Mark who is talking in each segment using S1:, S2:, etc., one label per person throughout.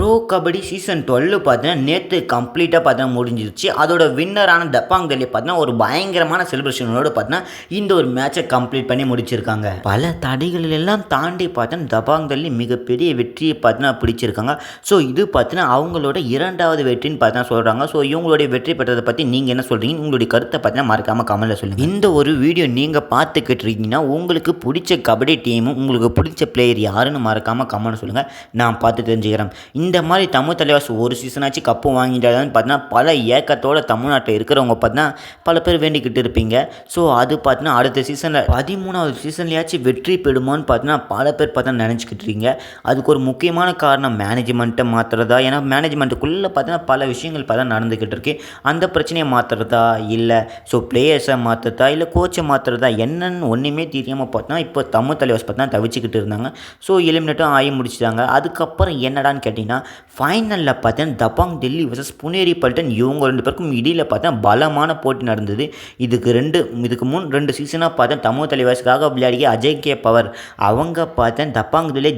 S1: Bro kabaddi season 12 பார்த்தீங்கன்னா நேற்று கம்ப்ளீட்டாக பார்த்தீங்கன்னா முடிஞ்சிருச்சு. அதோட வின்னரான தப்பாங் டெல்லி பார்த்தீங்கன்னா ஒரு பயங்கரமான செலிப்ரேஷனோடு பார்த்தீங்கன்னா இந்த ஒரு மேட்சை கம்ப்ளீட் பண்ணி முடிச்சிருக்காங்க. பல தடைகள் எல்லாம் தாண்டி பார்த்தீங்கன்னா தப்பாங் டெல்லி மிகப்பெரிய வெற்றியை பார்த்தீங்கன்னா பிடிச்சிருக்காங்க. ஸோ இது பார்த்தீங்கன்னா அவங்களோட 2வது வெற்றின்னு பார்த்தீங்கன்னா சொல்கிறாங்க. ஸோ இவங்களுடைய வெற்றி பெற்றதை பற்றி நீங்கள் என்ன சொல்கிறீங்க? உங்களுடைய கருத்தை பார்த்தீங்கன்னா மறக்காமல் கமெண்ட்டில் சொல்லுங்கள். இந்த ஒரு வீடியோ நீங்கள் பார்த்துக்கிட்டு இருக்கீங்கன்னா உங்களுக்கு பிடிச்ச கபடி டீமும் உங்களுக்கு பிடிச்ச பிளேயர் யாருன்னு மறக்காமல் கமெண்ட் சொல்லுங்கள். நான் பார்த்து தெரிஞ்சுக்கிறேன். இந்த மாதிரி தமிழ் தலைவாஸ் ஒரு சீசனாச்சு கப்பு வாங்கிட்டாங்கன்னு பார்த்தீங்கன்னா பல ஏக்கத்தோட தமிழ்நாட்டில் இருக்கிறவங்க பார்த்தீங்கன்னா பல பேர் வேண்டிக்கிட்டு இருப்பீங்க. ஸோ அது பார்த்தீங்கன்னா அடுத்த சீசனில் 13வது சீசன்லையாச்சும் வெற்றி பெறுமோன்னு பார்த்தீங்கன்னா பல பேர் பார்த்தீங்கன்னா நினச்சிக்கிட்டு இருக்கீங்க. அதுக்கு ஒரு முக்கியமான காரணம் மேனேஜ்மெண்ட்டை மாற்றுறதா? ஏன்னா மேனேஜ்மெண்ட்டுக்குள்ளே பார்த்தீங்கன்னா பல விஷயங்கள் பார்த்தா நடந்துக்கிட்டு இருக்கு. அந்த பிரச்சனையை மாற்றுறதா இல்லை ஸோ பிளேயர்ஸை மாற்றுறதா இல்லை கோச்சை மாற்றுறதா என்னன்னு ஒன்றுமே தெரியாமல் பார்த்தோன்னா இப்போ தமிழ் தலைவாஸ் பார்த்தீங்கன்னா தவிச்சிக்கிட்டு இருந்தாங்க. ஸோ எலிமினேட்டும் ஆகி முடிச்சிட்டாங்க. அதுக்கப்புறம் என்னடான்னு கேட்டிங்கன்னா ஃபைனலில் பார்த்தீங்கன்னா தப்பாங் டெல்லி வர்சஸ் புனேரி பல்டன் இவங்க 2 பேருக்கும் இடையில் பார்த்தீங்கன்னா பலமான போட்டி நடந்தது. இதுக்கு முன் 2 சீசனாக பார்த்தேன் தமிழ் தலைவாஸுக்காக விளையாடிய அஜய்கே பவர் அவங்க பார்த்தேன் தப்பாங் டெல்லியை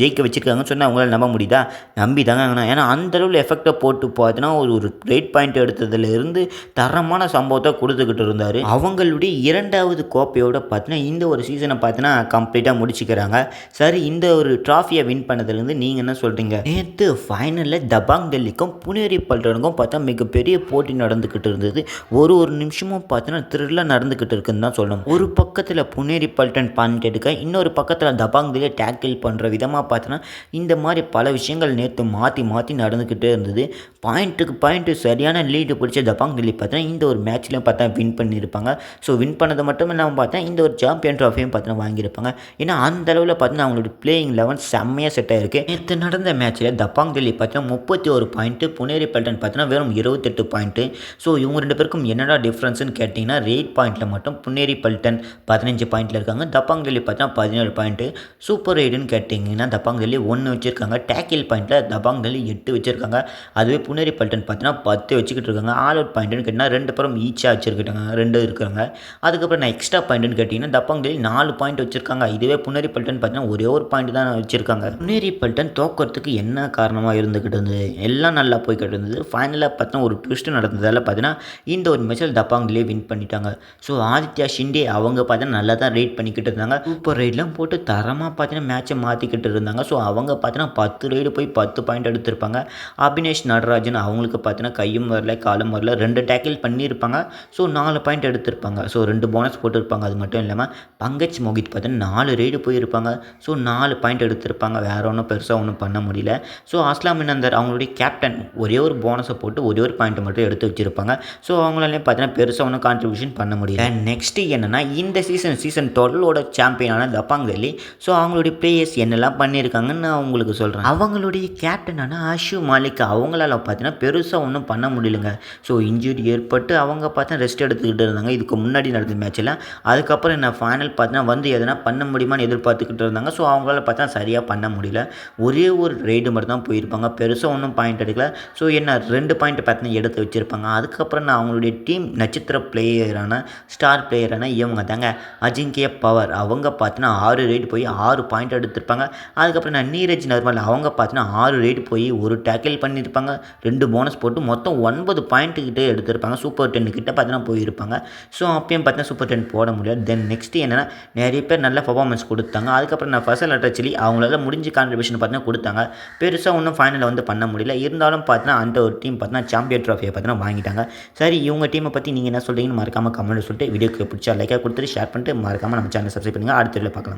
S1: ஜெயிக்க வச்சுருக்காங்கன்னு சொன்னால் அவங்களால நம்ப முடியுதா? நம்பி தாங்க. ஏன்னா அந்தளவில் எஃபெக்டை போட்டு பார்த்தீங்கன்னா ஒரு ரேட் பாயிண்ட் எடுத்ததுலேருந்து தரமான சம்பவத்தை கொடுத்துக்கிட்டு இருந்தார். அவங்களுடைய 2வது கோப்பையோட பார்த்தீங்கன்னா இந்த ஒரு சீசனை பார்த்தீங்கன்னா கம்ப்ளீட்டாக முடிச்சுக்கிறாங்க. சரி, இந்த ஒரு ட்ராஃபியை வின் பண்ணதுலேருந்து நீங்கள் என்ன சொல்கிறீங்க? நேற்று ஃபைனலில் தபாங் டெல்லிக்கும் புனேரி பல்டனுக்கும் பார்த்தா மிகப்பெரிய போட்டி நடந்துக்கிட்டு இருந்தது. ஒரு நிமிஷமும் பார்த்தீங்கன்னா த்ரில்லாக நடந்துக்கிட்டு இருக்குன்னு தான் சொல்லணும். ஒரு பக்கத்தில் புனேரி பல்டன் பாயிண்ட் எடுக்க, இன்னொரு பக்கத்தில் தபாங் டெல்லியை டேக்கிள் பண்ணுற விதமாக பார்த்தீங்கன்னா இந்த மாதிரி பல விஷயங்கள் நேற்று மாற்றி நடந்துக்கிட்டே இருந்தது. பாயிண்ட்டு சரியான லீடு பிடிச்ச தபாங் டெல்லி பார்த்தீங்கன்னா இந்த ஒரு மேட்ச்லையும் பார்த்தா வின் பண்ணியிருப்பாங்க. ஸோ வின் பண்ணது மட்டும் இல்லாமல் பார்த்தா இந்த ஒரு சாம்பியன் ட்ராஃபியும் பார்த்தீங்கன்னா வாங்கியிருப்பாங்க. ஏன்னா அந்த அளவில் பார்த்தீங்கன்னா அவங்களோட பிளேயிங் லெவன் செம்மையாக செட் ஆகிருக்கு. நேற்று நடந்த மேட்ச்சில் தப்பாங் டெல்லி பார்த்தீங்கன்னா 31 பாயிண்ட்டு, புனேரி பல்டன் பார்த்தீங்கன்னா வெறும் 28 பாயிண்ட்டு. ஸோ இவங்க 2 பேருக்கும் என்னடா டிஃப்ரென்ஸ்னு கேட்டிங்கன்னா ரேட் பாயிண்ட்டில் மட்டும் புனேரி பல்டன் 15 பாயிண்டில் இருக்காங்க. தப்பாங் டெல்லி பார்த்தீங்கன்னா 17 பாயிண்ட்டு. சூப்பர் ரைடுன்னு கேட்டிங்கன்னா தப்பாங் டெல்லி 1 வச்சுருக்காங்க. டேக்கில் பாயிண்ட்டில் தப்பாங் டெல்லி 8 வச்சுருக்காங்க. அதுவே புனேரி பல்டன் பார்த்தீங்கன்னா 10 வச்சுக்கிட்டு இருக்காங்க. ஆல் அவுட் பாயிண்ட்டுன்னு கேட்டிங்கன்னா 2 பேரும் ஈச்சாக வச்சுருக்காங்க, 2 இருக்காங்க. அதுக்கப்புறம் நான் எக்ஸ்ட்ரா பாயிண்ட்டுன்னு கேட்டிங்கன்னா தப்பாங் டெல்லி 4 பாயிண்ட் வச்சுருக்காங்க. இதுவே புனேரி பல்டன் பார்த்தீங்கன்னா ஒரே ஒரு பாயிண்ட் தான் வச்சுருக்காங்க. புனேரி பல்டன் தோக்கிறதுக்கு என்ன காரணமாக இருந்துக்கிட்டு இருந்தது? எல்லாம் நல்லா போய்கிட்டு இருந்தது. ஃபைனலாக பார்த்தா ஒரு ட்விஸ்ட் நடந்ததால் பார்த்தீங்கன்னா இந்த ஒரு மேட்சில் தப்பாங் டெல்லியை வின் பண்ணிட்டாங்க. ஸோ ஆதித்யா ஷிண்டே அவங்க பார்த்தீங்கன்னா நல்லா தான் ரைட் பண்ணிக்கிட்டு இருந்தாங்க. சூப்பர் ரைட்லாம் போட்டு தரமாக பார்த்தீங்கன்னா மேட்சை மாற்றிக்கிட்டு இருந்தாங்க. ஸோ அவங்க பார்த்தீங்கன்னா 10 ரைடு போய் 10 பாயிண்ட் எடுத்திருப்பாங்க. அபினேஷ் நடராஜன் அவங்களுக்கு பார்த்தீங்கன்னா கையும் வரல காலும் வரல, 2 டேக்கிள் பண்ணியிருப்பாங்க. ஸோ 4 பாயிண்ட் எடுத்திருப்பாங்க. ஸோ 2 போனஸ் போட்டிருப்பாங்க. அது மட்டும் இல்லாமல் பங்கஜ் மோகித் பார்த்தீங்கன்னா 4 ரைடு போயிருப்பாங்க. ஸோ 4 பாயிண்ட் எடுத்திருப்பாங்க. வேறு ஒன்றும் பெருசாக ஒன்றும் பண்ண முடியல. ஸோ அஸ்லாம் மினந்தர் அவங்களுடைய கேப்டன் ஒரே ஒரு போனஸை போட்டு ஒரே ஒரு பாயிண்ட்டை மட்டும் எடுத்து வச்சுருப்பாங்க. ஸோ அவங்களாலையும் பார்த்தீங்கன்னா பெருசாக ஒன்றும் கான்ட்ரிபியூஷன் பண்ண முடியல. நெக்ஸ்ட்டு என்னென்னா இந்த சீசன் 12ஓட சாம்பியனான தப்பாங் டெல்லி ஸோ அவங்களுடைய பிளேயர்ஸ் என்னெல்லாம் பண்ணியிருக்காங்கன்னு நான் உங்களுக்கு சொல்கிறேன். அவங்களுடைய கேப்டனான ஆஷு மாலிக் அவங்களால பார்த்தீங்கன்னா பெருசாக ஒன்றும் பண்ண முடியலைங்க. ஸோ இன்ஜுரி ஏற்பட்டு அவங்க பார்த்தா ரெஸ்ட் எடுத்துக்கிட்டு இருந்தாங்க இதுக்கு முன்னாடி நடந்த மேட்ச்சில். அதுக்கப்புறம் என்ன ஃபைனல் பார்த்தீங்கன்னா வந்து எதனா பண்ண முடியுமான்னு எதிர்பார்த்துக்கிட்டு இருந்தாங்க. ஸோ அவங்களால பார்த்தா சரியாக பண்ண முடியல. ஒரே ஒரு ரைடு மட்டும் தான் போயிருப்பாங்க. பெருசாக ஒன்றும் பாயிண்ட் எடுக்கல. ஸோ என்ன 2 பாயிண்ட் பார்த்தீங்கன்னா எடுத்து வச்சுருப்பாங்க. அதுக்கப்புறம் நான் அவங்களுடைய டீம் நட்சத்திர ஸ்டார் பிளேயரான இவங்க தாங்க அஜிங்கே பவர் அவங்க பார்த்தீங்கன்னா 6 ரைடு போய் 6 பாயிண்ட் எடுத்திருப்பாங்க. அதுக்கப்புறம் நான் நீரஜ் நர்மல் அவங்க பார்த்தீங்கன்னா 6 ரைடு போய் ஒரு டேக்கிள் பண்ணியிருப்பாங்க. 2 போனஸ் போட்டு மொத்தம் 9 பாயிண்ட் கிட்டே எடுத்திருப்பாங்க. சூப்பர் 10 கிட்ட பார்த்தீங்கன்னா போயிருப்பாங்க. ஸோ அப்பயும் பார்த்தீங்கன்னா சூப்பர் 10 போட முடியாது. தென் நெக்ஸ்ட்டு என்னென்னா நிறைய பேர் நல்ல பர்ஃபார்மன்ஸ் கொடுத்தாங்க. அதுக்கப்புறம் நான் ஃபசல் அட்டச்சிலி அவங்களால முடிஞ்ச கான்ட்ரிபியூஷன் பார்த்தீங்கன்னா கொடுத்தாங்க. பெருசாக ஒன்றும் ஃபைனலில் வந்து பண்ண முடியல. இருந்தாலும் பார்த்தீங்கன்னா அந்த ஒரு டீம் பார்த்தீங்கன்னா சாம்பியன் ட்ராஃபியை பார்த்தீங்கன்னா வாங்கிட்டாங்க. சரி, இவங்க டீமை பற்றி நீங்கள் என்ன சொல்கிறீங்கன்னு மறக்காமல் கமெண்ட் சொல்லிட்டு வீடியோக்கு பிடிச்சா லைக்காக கொடுத்துட்டு ஷேர் பண்ணிட்டு மறக்காமல் நம்ம சேனல் சப்ஸ்கிரைப் பண்ணுங்கள். அடுத்த வீடியோவில் பார்க்கலாம்.